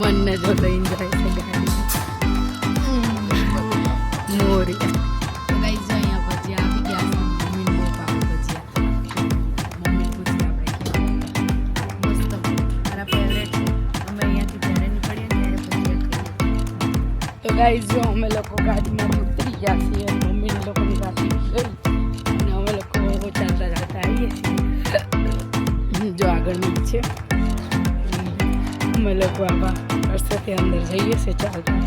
મને જો લઈને જાય છે ગાડી મોરી તો ગાઈસ જો અહીંયા ભજીયા આવી ગયા છે મમ્મીને બહુ ભાવે ભજીયા મમ્મી પૂછી આપણે મસ્ત મારા ફેવરેટ અમે અહીંયાથી જ્યારે નીકળીએ ત્યારે ભજીયા ખાઈએ તો ગાઈસ જો અમે લોકો ગાડીમાં ઉતરી ગયા છીએ મમ્મીને લોકોની ગાડી ગઈ અને અમે લોકો ચાલતા ચાલતા આવીએ છીએ જો આગળની જ છે અમે લોકો આવા રસ્તેથી અંદર જઈએ છીએ ચાલતા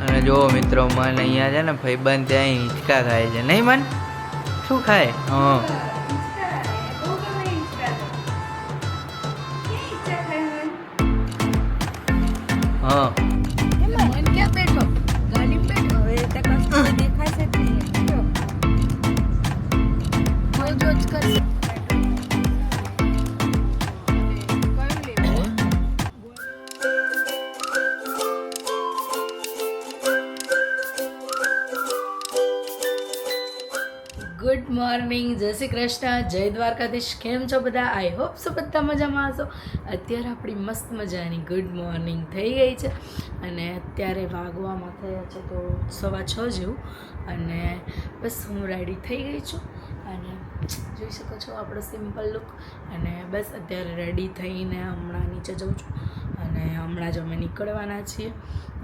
અને જો મિત્રો મન અહીંયા છે ને ભાઈબંધ ત્યાં હિંચકા ખાય છે નહીં મન શું ખાય હા હા મન ક્યાં બેઠો ગાડીમાં બેઠો હવે દેખાશે જ નહીં જો જ કરશે ગુડ મોર્નિંગ જય શ્રી કૃષ્ણ જય દ્વારકાધીશ કેમ છો બધા આઈ હોપ સો બધા મજામાં હશો અત્યારે આપણી મસ્ત મજાની ગુડ મોર્નિંગ થઈ ગઈ છે અને અત્યારે વાગવામાં થયા છે તો 6:15 જેવું અને બસ હું રેડી થઈ ગઈ છું અને જોઈ શકો છો આપણો સિમ્પલ લુક અને બસ અત્યારે રેડી થઈને હમણાં નીચે જઉં છું અને હમણાં જ અમે નીકળવાના છીએ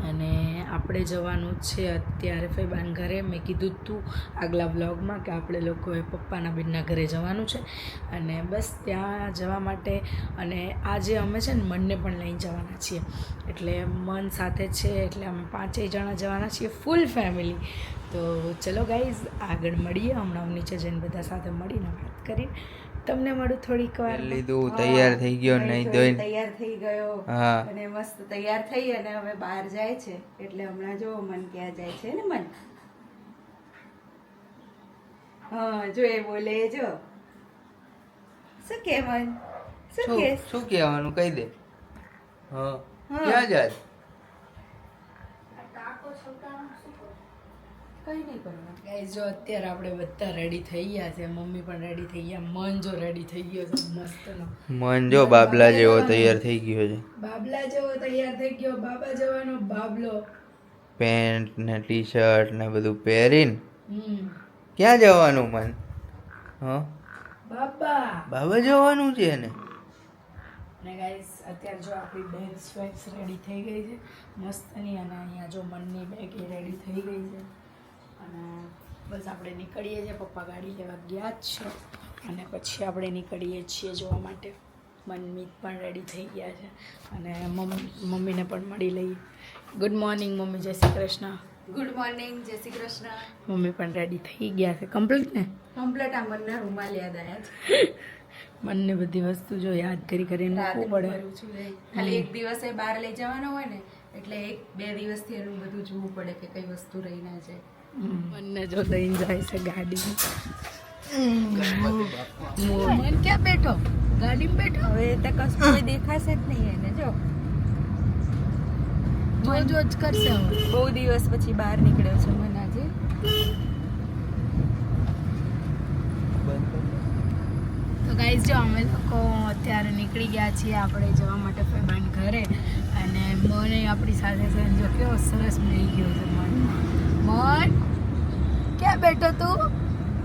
અને આપણે જવાનું છે અત્યારે ફૈબાન ઘરે મેં કીધું તું આગલા બ્લોગમાં કે આપણે લોકોએ પપ્પાના બેનના ઘરે જવાનું છે અને બસ ત્યાં જવા માટે અને આજે અમે છે ને મનને પણ લઈને જવાના છીએ એટલે મન સાથે છે એટલે અમે 5 જણા જવાના છીએ ફૂલ ફેમિલી તો ચલો ગાઈઝ આગળ મળીએ હમણાં નીચે જઈને બધા સાથે મળીને વાત કરી તમને મળું થોડીક વાર લીધું તૈયાર થઈ ગયો નહીં ધોઈને તૈયાર થઈ ગયો હા અને મસ્ત તૈયાર થઈ અને હવે બહાર જાય છે એટલે હમણાં જો મન ક્યાં જાય છે ને મન હા જો એ બોલે જો શું કે મન શું કે શું કહેવાનું કહી દે હા હા. ક્યાં જાય કઈ નહીં કરવાનું ગાઈઝ જો અત્યારે આપણે બધા રેડી થઈ ગયા છે મમ્મી પણ રેડી થઈ ગયા મન જો રેડી થઈ ગયો છે મસ્તનો મન જો બાબલા જેવો તૈયાર થઈ ગયો છે બાબલા જેવો તૈયાર થઈ ગયો બાબા જવાનો બાબલો પેન્ટ ને ટી શર્ટ ને બધું પહેરીને હમ ક્યાં જવાનું મન હા બાબા બાબા જવાનું છે ને અને ગાઈઝ અત્યારે જો આપણી બેગ્સ વેગ્સ રેડી થઈ ગઈ છે મસ્તની અને અહીંયા જો મનની બેગ એ રેડી થઈ ગઈ છે અને બસ આપણે નીકળીએ છીએ પપ્પા ગાડી લેવા ગયા જ છે અને પછી આપણે નીકળીએ છીએ જોવા માટે મનમીત પણ રેડી થઈ ગયા છે અને મમ્મીને પણ મળી લઈએ ગુડ મોર્નિંગ મમ્મી જય શ્રી કૃષ્ણ ગુડ મોર્નિંગ જય શ્રી કૃષ્ણ મમ્મી પણ રેડી થઈ ગયા છે કમ્પ્લીટ ને કમ્પ્લેટ આ મનના રૂમાલ યાદ આવ્યા છે મનને બધી વસ્તુ જો યાદ કરીને રાતે મૂકવું પડે ભરું છું એ. ખાલી એક દિવસે બહાર લઈ જવાનો હોય ને એટલે 1-2 દિવસથી એનું બધું જોવું પડે કે કઈ વસ્તુ રહી ના જાય મને જો લઈને જાય છે ગાડી મન ક્યાં બેઠો ગાડીમાં બેઠો હવે તો કશું કોઈ દેખાશે જ નહીં એને જો જો જ કરશે હવે બહુ દિવસ પછી બહાર નીકળ્યો છે મન આજે તો ગાઈઝ જો અમે લોકો અત્યારે નીકળી ગયા છીએ આપણે જવા માટે ફેબાન ઘરે અને મને આપણી સાથે છે જો કેવો સરસ મળી ગયો છે મન ક્યાં બેઠો તું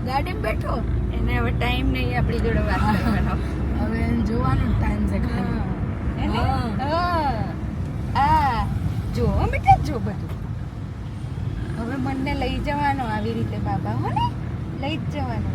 ગાડીમાં બેઠો એને હવે ટાઈમ નહીં આપણી જોડે વાત કરવાનો હવે એને જોવાનો ટાઈમ છે ખાલી એને હા. આ જો બેટા જો બધું હવે મનને લઈ જવાનો આવી રીતે બાબા હો ને લઈ જ જવાનો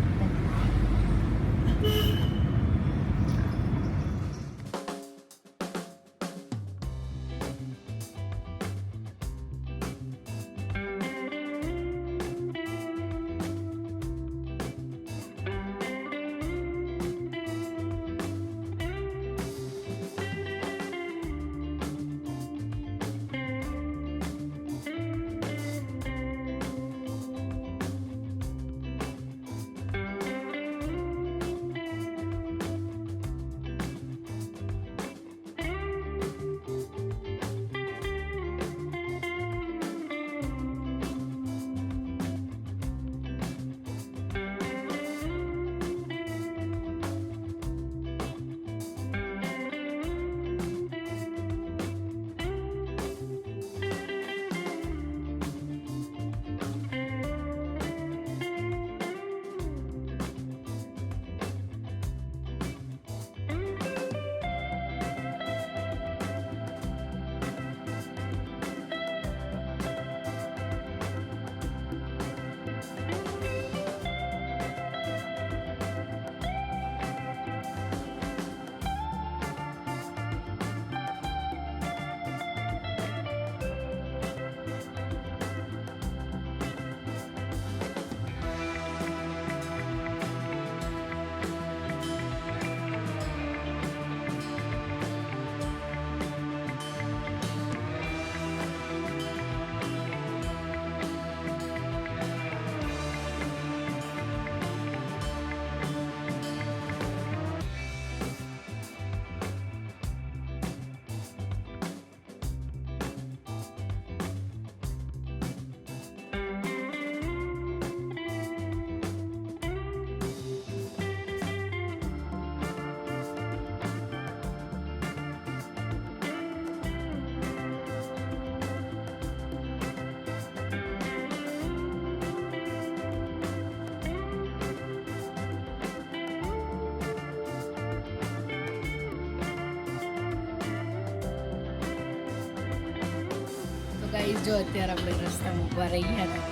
ગાઈસ જો અત્યારે આપણે રસ્તામાં ઊભા રહી ગયા હતા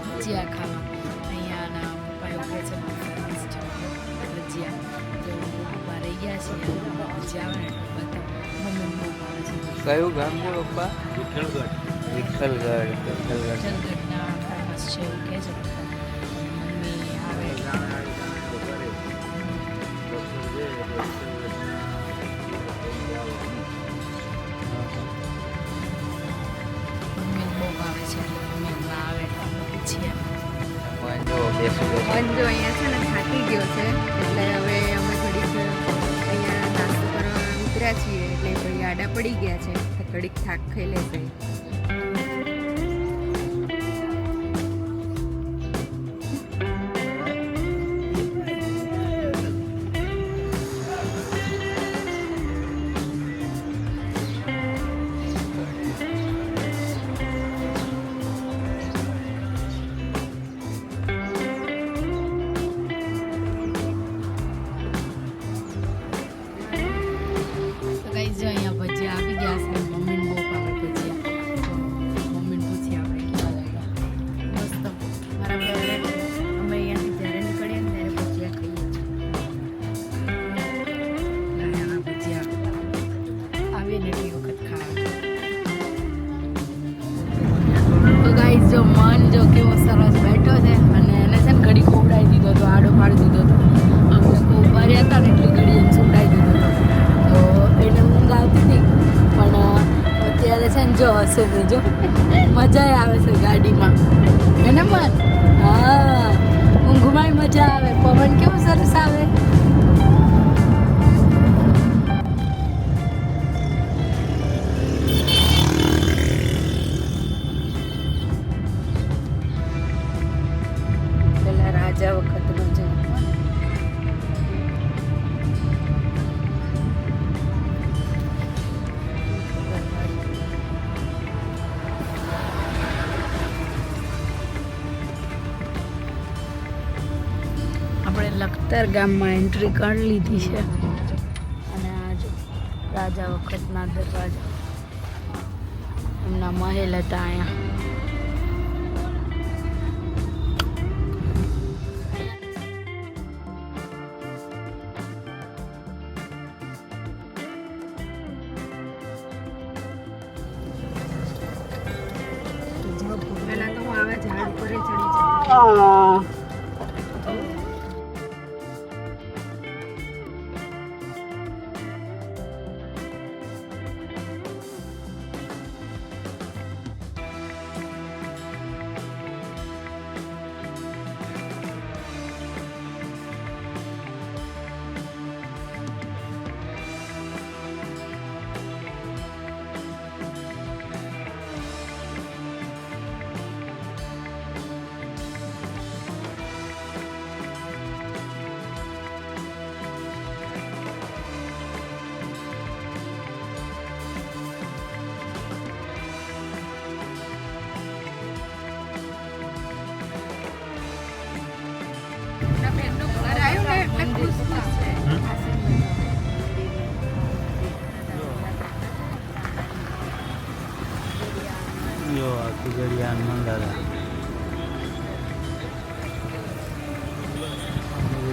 ભજીયા ખાવા. અહીંયાના પપ્પા એવું કહે છે ફેમસ છે ભજીયા, તો ઊભા રહી ગયા છીએ. ભજીયા આવે ને બધા મમ્મી બહુ ભાવે છે. કયું ગામ છે પપ્પા? વિઠ્ઠલગઢ. જલગઢના ફેમસ છે એવું કહે છે બધા. મમ્મી આવે મમ્મી બહુ ભાવે છે એટલે મમ્મી હમણાં આવે એટલે અમે ભજીયા. જો બેસું મંજો અહીંયા છે ને થાકી ગયો છે એટલે હવે અમે ઘડીક અહીંયા નાસ્તો કરવા ઉતર્યા છીએ એટલે ભાઈ આડા પડી ગયા છે તો ઘડીક થાક ખાઈ લેશે. તો ગાઈસ જો અહીંયા ભજીયા આવી ગયા છે. મમ્મીને બહુ ભાવે ભજીયા. મમ્મીને પૂછી આપણે કેવા લાગ્યા. મસ્ત મારા ફેવરેટ. અમે અહીંયાથી જ્યારે નીકળીએ ને ત્યારે ભજીયા ખાઈએ છીએ. અહીંયા ભજીયા આવીએ ને એટલી વખત ખાવા. તો ગાઈસ જો મન જો કેવો સરસ બેઠો છે અને એને છે ને ઘડી ખોવડાવી દીધો હતો, આડો પાડી દીધો હતો. અમે લોકો ઊભા રહ્યા હતા ને એટલી ઘડી એમ સુવડાવી દીધો હતો. તો એને ઊંઘ આવતી હતી પણ અત્યારે છે ને જો હશે તો જો મજા આવે છે ગાડીમાં. એને મન હા ઊંઘમાંય મજા આવે, પવન કેવો સરસ આવે. પેલા રાજા વખતનો છે. આપણે લખતર ગામમાં એન્ટ્રી કરી લીધી છે અને આ જો રાજા વખતના દરવાજા, એમના મહેલ હતા અહીંયા. પહેલા તો હું આવા ઝાડ પર ચડી જાઉં. એમના બેનનું ઘર આવ્યું ને એટલે ખુશ થશે. જો આ કુગડિયા મંગાલા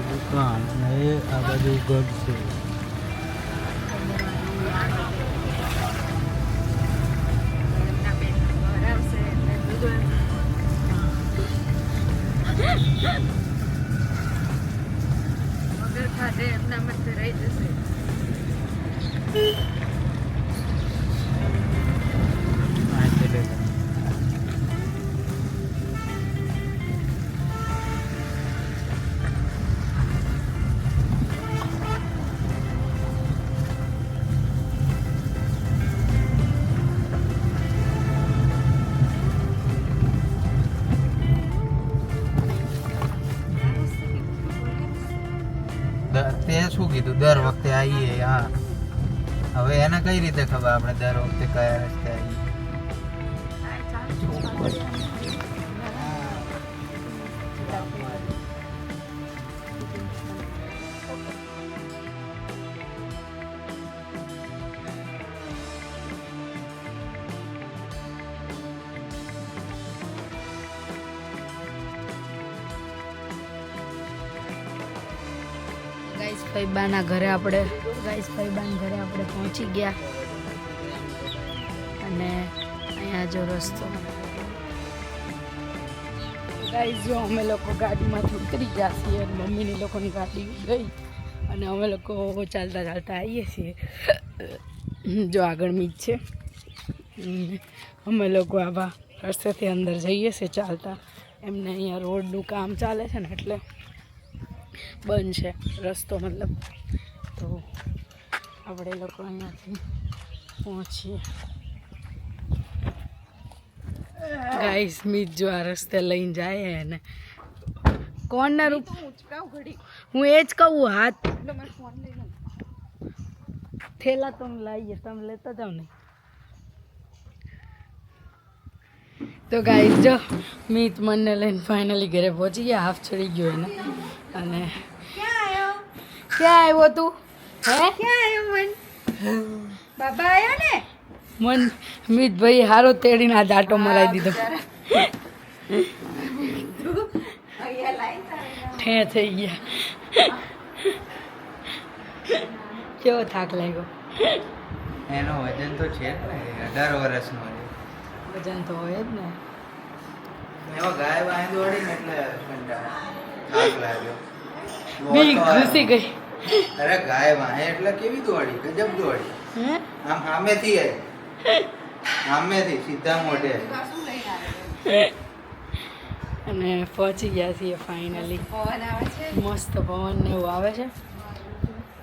દુકાન અને આ બાજુ ઘર છે. એમના બેનનું ઘર આવશે એટલે બધું વગર ખાધે એમના મধ্যે રહી જશે. તે શું કીધું દર વખતે આવીએ? હા, હવે એને કઈ રીતે ખબર આપણે દર વખતે કયા રસ્તે આવીએ? ફઈબાના ઘરે આપણે ગાઈસ ફઈબાના ઘરે આપણે પહોંચી ગયા અને અહીંયા જો રસ્તો ગાઈસ જો અમે લોકો ગાડીમાંથી ઉતરી ગયા છીએ મમ્મીની લોકોની ગાડી ગઈ અને અમે લોકો ચાલતા ચાલતા આવીએ છીએ જો આગળ મીજ છે અમે લોકો આવા રસ્તેથી અંદર જઈએ છીએ ચાલતા એમને અહીંયા રોડનું કામ ચાલે છે ને એટલે બંધ છે રસ્તો મતલબ તો આપણે લોકો અહીંયાથી પહોંચીએ ગાઈસ મીત જો આ રસ્તે લઈને જાય અને કોણના રૂપ હું એ જ કહું હાથ થેલા તમે લાવીએ તમે લેતા જાઓ ને તો ગાઈસ જો મીત મને લઈને ફાઇનલી ઘરે પહોંચી ગયા હાફ ચડી ગયો એને અને ક્યાં આવ્યો તું હે ક્યાં આવ્યો મન બાબા આવ્યો ને મન મીત ભાઈ હારો તેડીને આ દાટો મરાઈ દીધો ઠે થઈ ગયા કેવો થાક લાગ્યો એનો વજન તો છે જ ને 18 વર્ષનો છે વજન તો હોય જ ને એમાં ગાય વાય દોડી ને એટલે કંટાળો થાક લાગ્યો બી ઘૂસી ગઈ અરે ગાય વાય એટલે કેવી દોડી ગજબ દોડી હે આમ સામેથી આવી સામેથી સીધા મોઢે અને પહોંચી ગયા છીએ ફાઇનલી પવન આવે છે મસ્ત પવન ને એવું આવે છે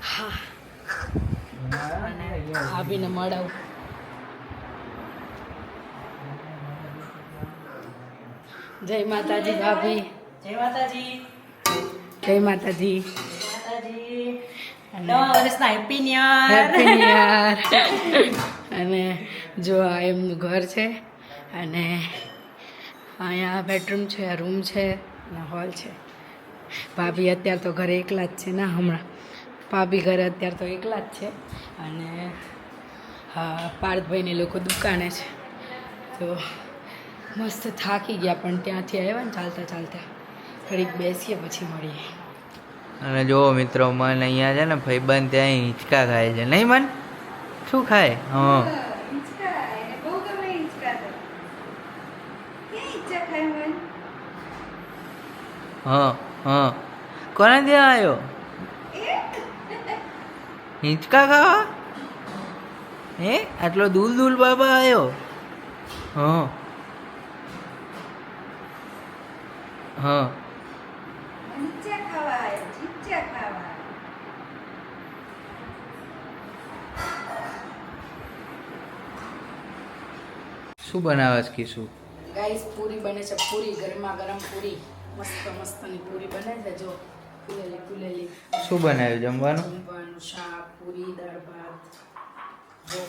હા અને ભાભીને મળાવું જય માતાજી ભાભી જય માતાજી જય માતાજી નવા વર્ષના happy new year happy new year અને જો આ એમનું ઘર છે અને અહીંયા બેડરૂમ છે રૂમ છે અને હોલ છે ભાભી અત્યારે તો ઘરે એકલા જ છે ના હમણાં ભાભી ઘરે અત્યારે તો એકલા જ છે અને હા પાર્થભાઈને લોકો દુકાને છે તો મસ્ત થાકી ગયા પણ ત્યાંથી આવ્યા ને ચાલતા ચાલતા ઘડીક બેસીએ પછી મળીએ અને જો મિત્રો મન અહીંયા છે ને ભાઈબંધ ત્યાં હિંચકા ખાય છે નહીં મન શું ખાય હા હિંચકા એને બહુ ગમે હિંચકા તો ક્યાં હિંચકા ખાય મન હા હા કોને ત્યાં આવ્યો હિંચકા ખાવા હે આટલો દૂર દૂર બાબા આવ્યો હા હા હિંચકા ખાવા આવ્યો હિંચકા ખાવા શું બનાવે છે કીશું ગાઈસ પૂરી બને છે પૂરી ગરમા ગરમ પૂરી મસ્ત મસ્તની પૂરી બને છે જો ફૂલેલી ફૂલેલી શું બનાવ્યું જમવાનું જમવાનું શાક પૂરી દાળ ભાત જો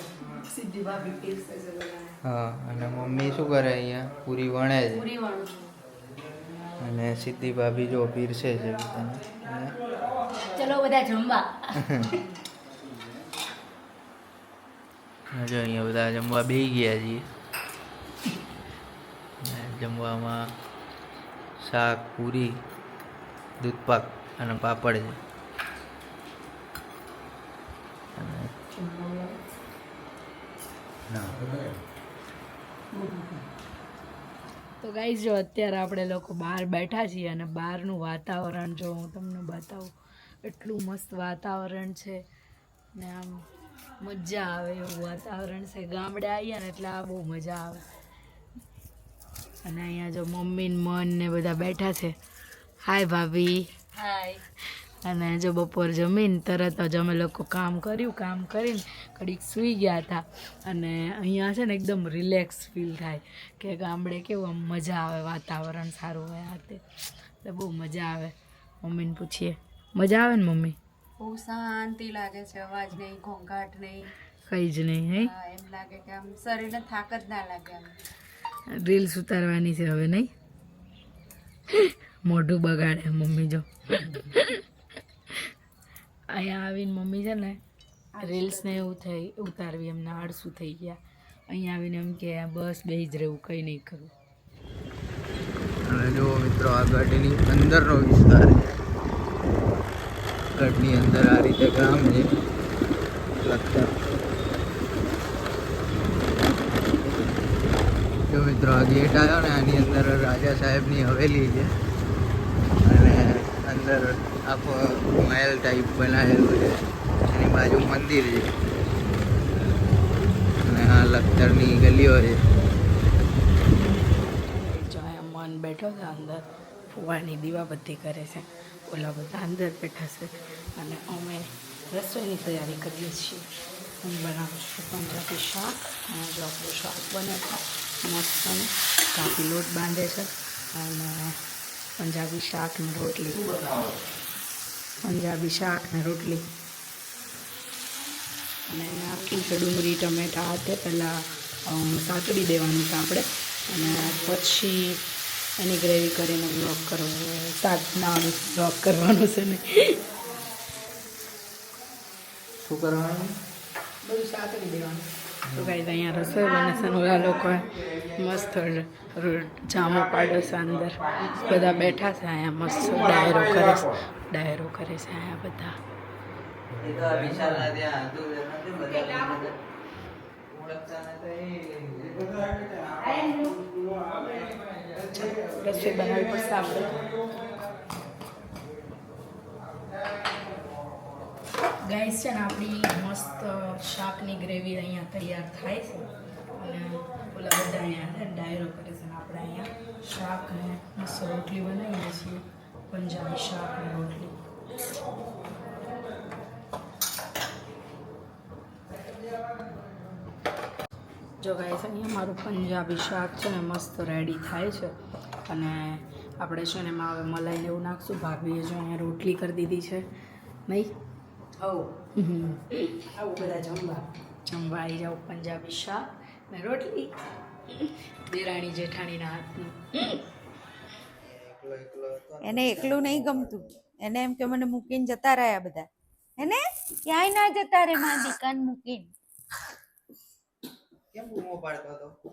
સીધી ભાભી પીરસે છે બધાને હા અને મમ્મી શું કરે અહીંયા પૂરી વણે છે પૂરી વાળું છું અને સીધી ભાભી જો પીરસે છે બધાને ચલો બધા જમવા જો અહીંયા બધા જમવા બેસી ગયા છીએ જમવામાં શાક પૂરી દૂધપાક અને પાપડ છે અને તો ગાઈસ જો અત્યારે આપણે લોકો બહાર બેઠા છીએ અને બહારનું વાતાવરણ જો હું તમને બતાવું એટલું મસ્ત વાતાવરણ છે ને આમ મજા આવે એવું વાતાવરણ છે ગામડે આવીએ ને એટલે આ બહુ મજા આવે અને અહીંયા જો મમ્મી ને મન ને બધા બેઠા છે હાય ભાભી હાય અને જો બપોર જમીને તરત જ અમે લોકો કામ કર્યું કામ કરીને ઘડીક સૂઈ ગયા હતા અને અહીંયા છે ને એકદમ રિલેક્સ ફીલ થાય કે ગામડે કેવું આમ મજા આવે વાતાવરણ સારું હોય આ તે એટલે બહુ મજા આવે મમ્મીને પૂછીએ મજા આવે ને મમ્મી બહુ શાંતિ લાગે છે અવાજ નહીં ઘોંઘાટ નહીં કંઈ જ નહીં હે હા, એમ લાગે કે આમ શરીરને થાક જ ના લાગે આમ રીલ્સ ઉતારવાની છે હવે નહીં મોઢું બગાડે મમ્મી જો અહીંયા આવીને મમ્મી છે ને રીલ્સને એવું થઈ ઉતારવી એમને આળસું થઈ ગયા અહીંયા આવીને એમ કે બસ બેસી જ રહેવું કંઈ નહીં કરવું અને જો મિત્રો આ ગાડીની અંદરનો વિસ્તાર છે ગઢની અંદર આ રીતે ગામ છે લખતર. જો મિત્રો આ ગેટ આવ્યો ને આની અંદર રાજા સાહેબની હવેલી છે અને અંદર આખો મહેલ ટાઈપ બનાવેલું છે. એની બાજુ મંદિર છે અને આ લખતરની ગલીઓ છે. જો અહીંયા મન બેઠો છે અંદર ફુવાની દીવાબત્તી કરે છે. ઓલા બધા અંદર બેઠા છે અને અમે રસોઈની તૈયારી કરીએ છીએ. હું બનાવું છું પંજાબી શાક અને જો આપણું શાક બને છે મસ્ત કાપી લોટ બાંધે છે અને પંજાબી શાક ને રોટલી. પંજાબી શાક ને રોટલી અને નાખી છે ડુંગળી ટમેટા હાથે પહેલાં સાતડી દેવાનું છે આપણે અને પછી એની ગ્રેવી કરીને બ્લોક કરવો શાક બનાવવાનું બ્લોક કરવાનું છે ને શું કરવાનું? બધું સાતડી દેવાનું. તો ગાઈઝ અહીંયા રસોઈ બને છે ને ઓલા લોકોએ મસ્ત જામો પાડ્યો છે અંદર બધા બેઠા છે અહીંયા મસ્ત ડાયરો કરે છે અહીંયા બધા. રસોઈ બનાવી પડશે આપણે. ગાઈસ છે ને આપણી મસ્ત શાકની ગ્રેવી અહીંયા તૈયાર થાય છે અને ઓલા બધા અહીંયા ડાયરો કરે છે ને આપણે અહીંયા શાક અને મસ્ત રોટલી બનાવીએ છીએ. પંજાબી શાક અને રોટલી. જો ગાઈસ અહીંયા મારું પંજાબી શાક છે ને મસ્ત રેડી થાય છે અને આપણે છે ને એમાં હવે મલાઈને એવું નાખશું. ભાભીએ જો અહીંયા રોટલી કરી દીધી છે નહીં? આવું બધા જમવા આવી જાવ. પંજાબી શાક ને રોટલી દેરાણી જેઠાણીના હાથનું. એને એકલું નહીં ગમતું, એને એમ કે મને મૂકીને જતા રહ્યા બધા. એને ક્યાંય ના જતા રે માં દીકાન મૂકીને. કેમ બૂમો પાડતો હતો?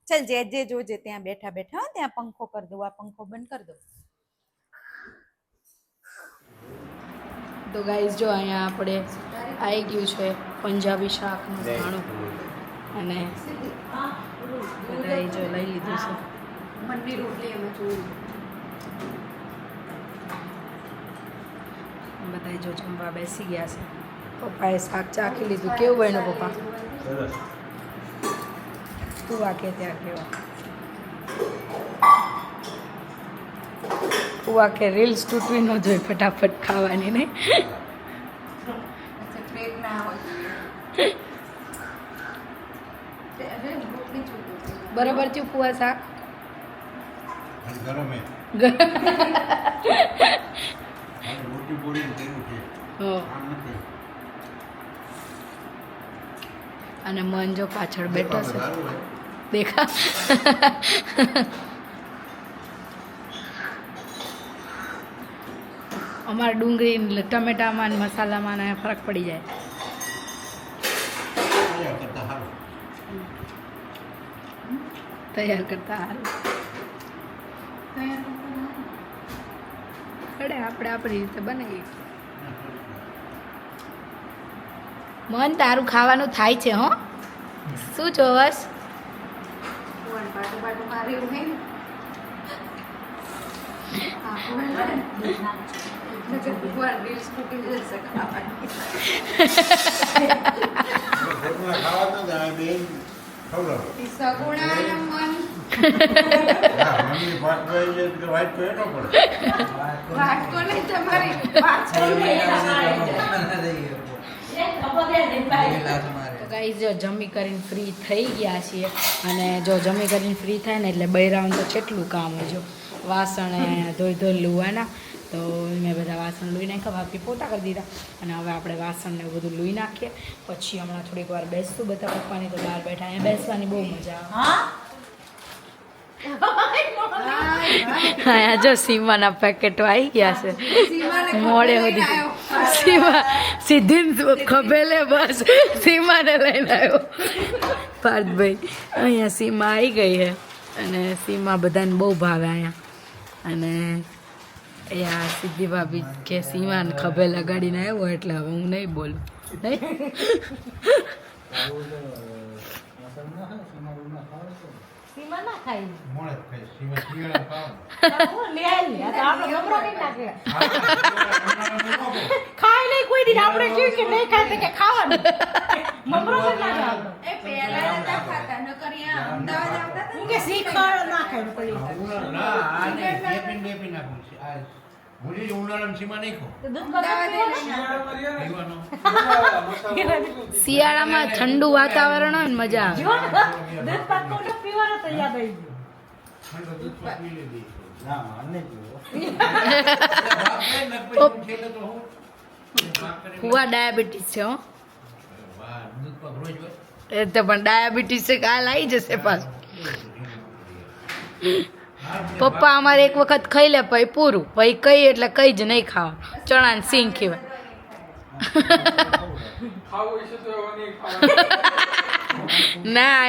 ચલ જે જોજે ત્યાં બેઠા બેઠા હો, ત્યાં પંખો કરી દો, આ પંખો બંધ કરી દો. તો ગાઈઝ જો અહીંયા આપણે આવી ગયું છે પંજાબી શાકનું ખાણું અને બધાએ જો લઈ લીધું છે. મનની રોટલી એમાં જોયું. બધાએ જો જમવા બેસી ગયા છે. પપ્પાએ શાક ચાખી લીધું. કેવું બન્યું પપ્પા? તું વાકે ત્યાં કેવા ઉવા કે રીલ્સ તૂટવી ન જોઈએ ફટાફટ ખાવાની નહીં. બરાબર થયું પુઆ શાક? અને મન જો પાછળ બેઠો છે દેખા. અમારે ડુંગળી ટમેટામાં ને મસાલામાં ને ફરક પડી જાય. તૈયાર કરતા સારું પડે. આપણે આપણી રીતે બનાવીએ. મન તારું ખાવાનું થાય છે હો. શું જોવસ? ગાઈઝ જો જમી કરીને ફ્રી થઈ ગયા છીએ અને જો જમી કરીને ફ્રી થાય ને એટલે બૈરાውን તો કેટલું કામ હોય. જો વાસણ ધોઈ લુવાના તો મેં બધા વાસણ લૂઈ નાખ્યા. બાકી પોતા કરી દીધા અને હવે આપણે વાસણને બધું લૂઈ નાખીએ. પછી હમણાં થોડીક વાર બેસતું બધા પપ્પાની તો બહાર બેઠા. અહીંયા બેસવાની બહુ મજા આવે. અહીંયા જો સીમાના પેકેટો આવી ગયા છે મોડે સુધી. સીમા સીધી ખભેલે બસ સીમાને લઈને આવ્યો પાર્થભાઈ. અહીંયા સીમા આવી ગઈ છે અને સીમા બધાને બહુ ભાવે અહીંયા. અને યાર સિદ્ધિ ભાભી કે સીમાને ખભે લગાડીને આવ્યો એટલે હવે હું નહીં બોલું નહીં સીમા ના ખાઈ ખાય નહીં કોઈ દી આપણે કેવું કે નહીં ખાતે કે ખાવાનું મમરો પણ ના ખાવ હું કે શીખવાડ ના ખાય પડી શિયાળામાં ઠંડુ વાતાવરણ હોય ને મજા આવે દૂધ પાક કોને પીવાનો તો યાદ આવી ફુવા ડાયાબિટીસ છે હો એ તો પણ ડાયાબિટીસ છે કાલ આવી જશે પાછું પપ્પા અમારે એક વખત ખાઈ લે પછી પૂરું પછી કઈ એટલે કઈ જ નહીં ખાવા ચણા ને સિંગ ખીવા ના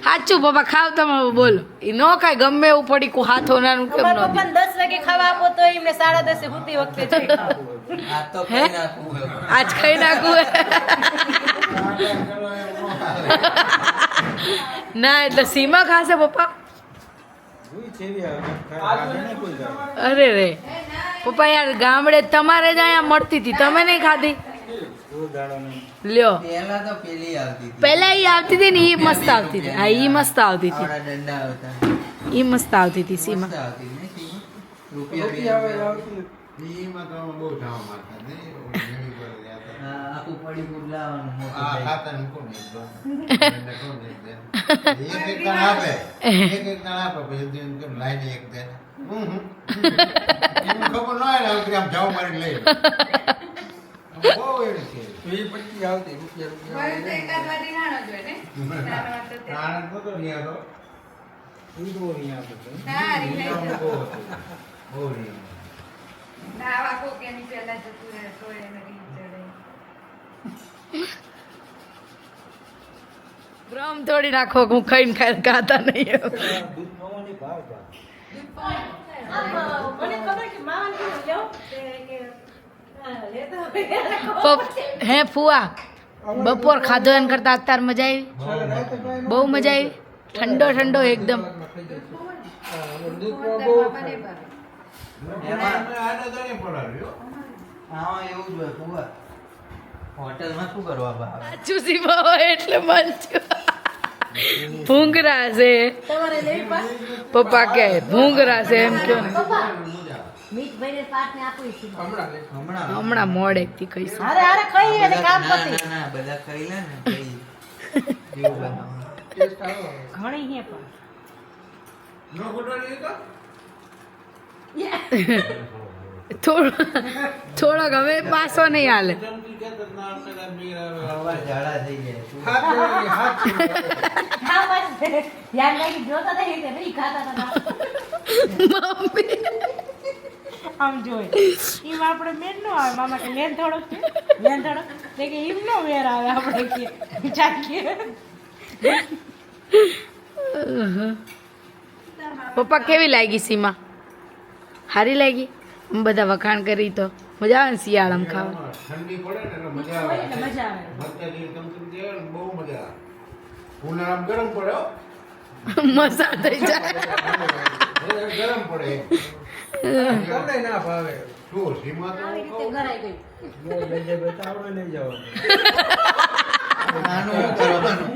સાચું પપ્પા ખાવ તમે બોલો એ ન કાંઈ ગમે એવું પડી કો હાથો નાનું કેમ મારા ન પપ્પાને 10 વાગે ખાવા આપો તો એમને 10:30 સુતી વખતે જઈ ખાવ આ તો હે? કઈ નાખવું હે. આજ ખાઈ નાખું ના એટલે સીમા ખાશે પપ્પા અરે રે પપ્પા યાર ગામડે તમારે જ અહીંયા મળતી હતી તમે નહીં ખાધી લ્યો પહેલા તો પેલી આવતી હતી. પહેલા ઈ આવતી હતી ને ઈ મસ્ત આવતી હતી હા ઈ મસ્ત આવતી હતી આવડા દંડા આવતા ઈ મસ્ત આવતી હતી સીમા મસ્ત આવતી ને સીમા. રૂપિયા હા, આખું પડી ગુડલાવાનું મોટું થઈ. ભ્રમ થોડી નાખો કે હું ખાઈને ખાઈને ખાતા નહીં મને ખબર કે માવાને કીધું લેવો કે લેતો હે ફુવા બપોર ખાધો એમ કરતા અત્યારે મજા આવી બહુ મજા આવી ઠંડો ઠંડો એકદમ હા એવું જ હોય ફુવા. હોટલમાં શું કરવા ભાવે? સાચું સીમા હોય એટલે મન ભૂંગરા છે તમારે લેવી પાસ પપ્પા કે ભૂંગરા છે એમ કે મીઠ ભરીને પાટને આપું છું હમણાં હમણાં મોડેકથી ખાઈશું અરે અરે ખાઈ એટલે કામ ના, પતી ના, ના, બધા ખાઈ લે ને પછી જેવું બનાવવાનું. ઘણી હે પણ થોડોક હવે પાસો નહીં હાલે હવા ઝાડા થઈ જાય. હા બસ યાર લાગી જોતા હતા એટલે નહીં ખાતા હતા મમ્મી આમ જોઈ ઈમ આપણે મેન નો આવે મામા કે લેન થોડોક છે લેન થોડોક તે કે ઈમ નો વેર આવે આપણે કે ચાખીએ પપ્પા કેવી લાગી સીમા સારી લાગી બધા વખાણ કરી તો મજા આવે ને શિયાળામાં ખાવા ઠંડી પડે ને એટલે મજા આવે. એટલે મજા આવે મરચાંની ચમચી દેવાય ને બહુ મજા આવે. ઉનાળામાં ગરમ પડે હો. મજા થઈ જાય ગરમ પડે. તમને ના ભાવે. શું સીમા તો આવી રીતે ઘરાઈ ગઈ નાનું શું કરવાનું?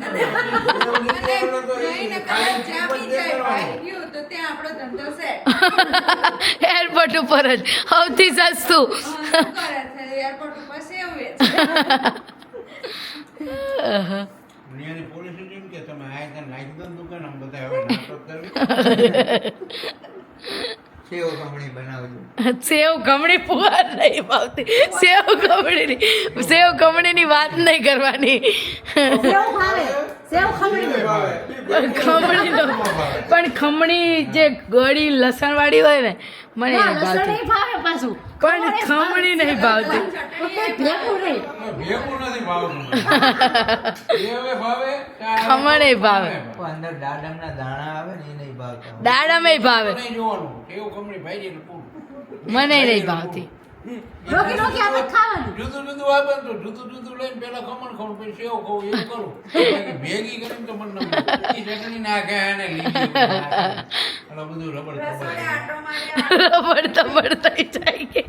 એરપોર્ટ ઉપર જ સૌથી સસ્તું દુનિયાની પોલિસી એમ કે તમે આ ત્યાં નાખી દો ને દુકાન આમ બધા હવે નાટક કરવી. સેવ ખમણી બનાવજો. સેવ ખમણી પુઆર નહીં ભાવતી સેવ ખમણીની વાત નહીં કરવાની સેવ ખાવે સેવ ખમણી ખમણીનો પણ ખમણી જે ગળી લસણ વાળી હોય ને મને ના નહીં લસણ ભાવતી નહીં ભાવે પાછું પણ ખમણી નહીં ભાવતી ભેગું નહીં ભેગું નથી ભાવતું. એ હવે ભાવે કે આ ખમણ એ ભાવે પણ અંદર દાડમના દાણા આવે ને એ નહીં ભાવતા. દાડામાં ભાવે નહીં જોવાનું. કેવું કમળી ભાઈ એટલે પૂરું. મને નહીં ભાવતી. રોકી રોકી આપણે ખાવાનું જુદું જુદું આપે ને તો જુદું જુદું લઈને પેલા ખમણ ખાવું પછી સેવ ખાવું એવું કરું બાકી ભેગી કરીને તો મને ન ભાવે. ઈ ચટણી નાખે અને લીલી નાખે એટલે બધું રબડ રબડ થઈ જાય કે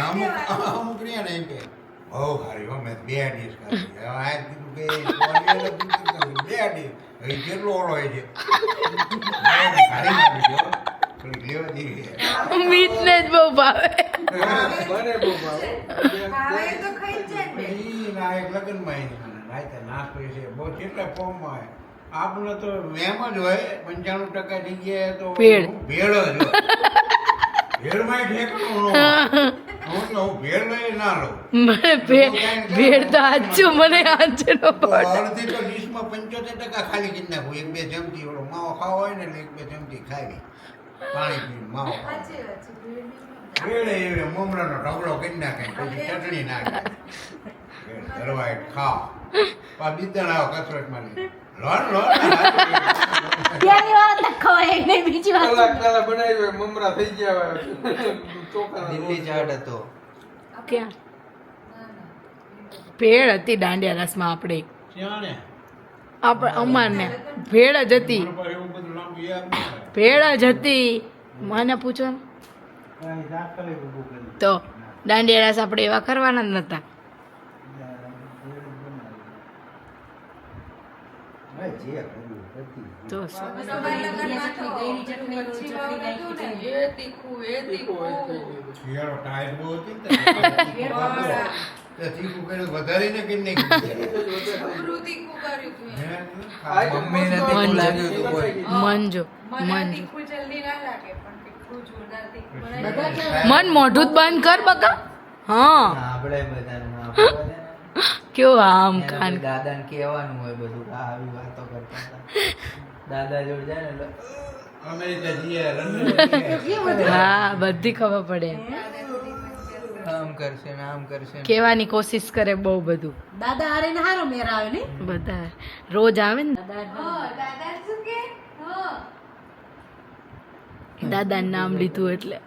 અમુક રહ્યા ને એમ કે બહુ સારી હો મેં 2 ડીશ ખાધી હવે આ કીધું કે કોરિયર કીધું 2 ડીશ હવે કેટલો ઓળો હોય છે ખારી નાખી દો થોડીક લેવા જેવી છે. મીઠને જ બહુ ભાવે. ઈ ના એક લગ્નમાં ઈ રાતે નાસ્તો છે બહુ કેટલા ફોર્મમાં હોય આપણે તો એમ જ હોય 95% જગ્યાએ તો ભેળ. ભેળ જ હોય ભેળમાં ઠેકાણું ન હોય. હું તો ભેળ લઈ ના લઉં મને ભેળ તો આજુ મને આજ નો ભાવે. અડધી તો ડીશમાં 75% ખાલી કરી નાખું 1-2 ચમચી ઓલો માવો ખાવો હોય ને એટલે 1-2 ચમચી ખાવી પાણી પીને માવો ભેળ એ મમરાનો ઢગલો કરી નાખે પછી ચટણી નાખે ભેળ ધરવાય ખાઓ પા બીજા લાવો કસરતમાં લઈ લોન ત્યાંની વાત ના ખવાય નહીં બીજી વાત દિલ્હી ચાટ હતો. ક્યાં ભેળ હતી દાંડિયા રસમાં આપણે ને અમારને ભેળ જ હતી એવું બધું લાંબુ યાદ ન થાય. ભેળ જ હતી મને પૂછો ને. તો દાંડિયા રસ આપણે એવા કરવાના જ નતા. તો શું? શિયાળો ટાઈટ બહુ હતી ને તે તીખું કર્યું વધારીને કરી નાખ્યું. મમ્મી ને તીખું લાગ્યું હતું કોઈ. મંજો મન મોઢું જ બંધ કર બકા. હા આપણે બધાને આપવા દે ને. કેવું આમ કાન દાદાને કહેવાનું હોય બધું કે આવી વાતો કરતા હતા. દાદા જોડે જાય ને એટલે અમેરિકા જઈએ લંડન હા બધી ખબર પડે. આમ કરશે ને આમ કરશે ને. કહેવાની કોશિશ કરે બહુ બધું. દાદા હારે ને હારો મેર આવે ને બધા રોજ આવે ને દાદાનું નામ લીધું એટલે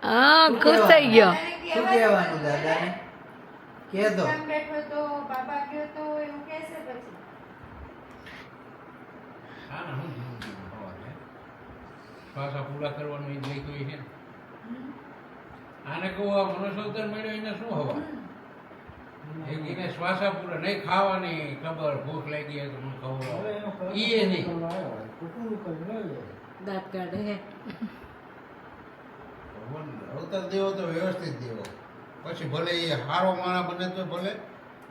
હા ખુશ થઈ ગયો. શું કહેવાનું દાદાને? કહે દો. પાછા પૂરા કરવાનું એ લખ્યું છે ને. આને કહું આ મનસોતર મળ્યો એને શું હવા એક એને શ્વાસા પૂરા નહીં ખાવાની ખબર ભૂખ લાગી હોય તો મને ખબર ઈ નહીં દાંત કાઢે હે અવતાર દેવો તો વ્યવસ્થિત દેવો પછી ભલે એ સારો માણસ બને તો ભલે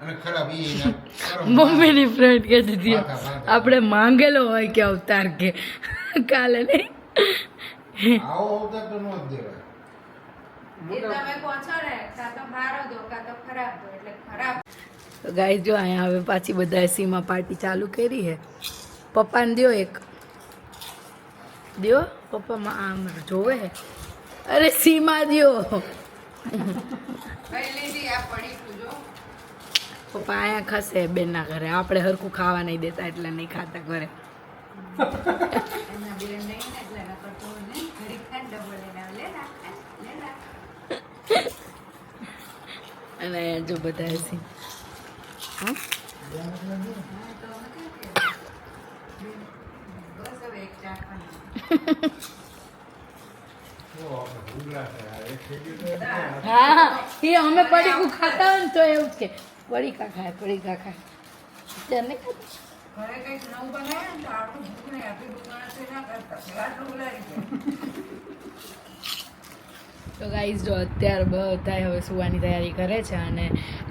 અને ખરાબ ઈ મમ્મીની ફ્રેન્ડ કહેતી હતી આપણે માંગેલો હોય કે અવતાર કે કાલે નહીં. આવો અવતાર તો ન જ દેવાય. તો ગાઈસ જો અહીંયા હવે પાછી બધા સીમાં પાર્ટી ચાલુ કરી હે. પપ્પાને દ્યો એક દ્યો પપ્પામાં આમ જોવે હે. અરે સીમાં દ્યો પપ્પા અહીંયા ખસે બેનના ઘરે આપણે હરખું ખાવા નહીં દેતા એટલે નહીં ખાતા ઘરે. અને જો બધા સી હા હા એ અમે પડીકું ખાતા હોય ને તો એવું જ કે પડીકા ખાય અત્યારે નહીં તો ગાઈઝ જો અત્યારે બધા હવે સુવાની તૈયારી કરે છે અને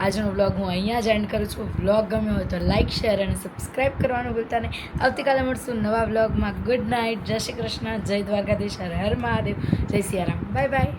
આજનો વ્લોગ હું અહીંયા જ એન્ડ કરું છું. વ્લોગ ગમ્યો હોય તો લાઇક શેર અને સબસ્ક્રાઈબ કરવાનું ભૂલતા નહીં. આવતીકાલે મળશું નવા વ્લોગમાં. ગુડ નાઇટ, જય શ્રી કૃષ્ણ, જય દ્વારકાધીશ, હર હર મહાદેવ, જય સિયારામ, બાય બાય.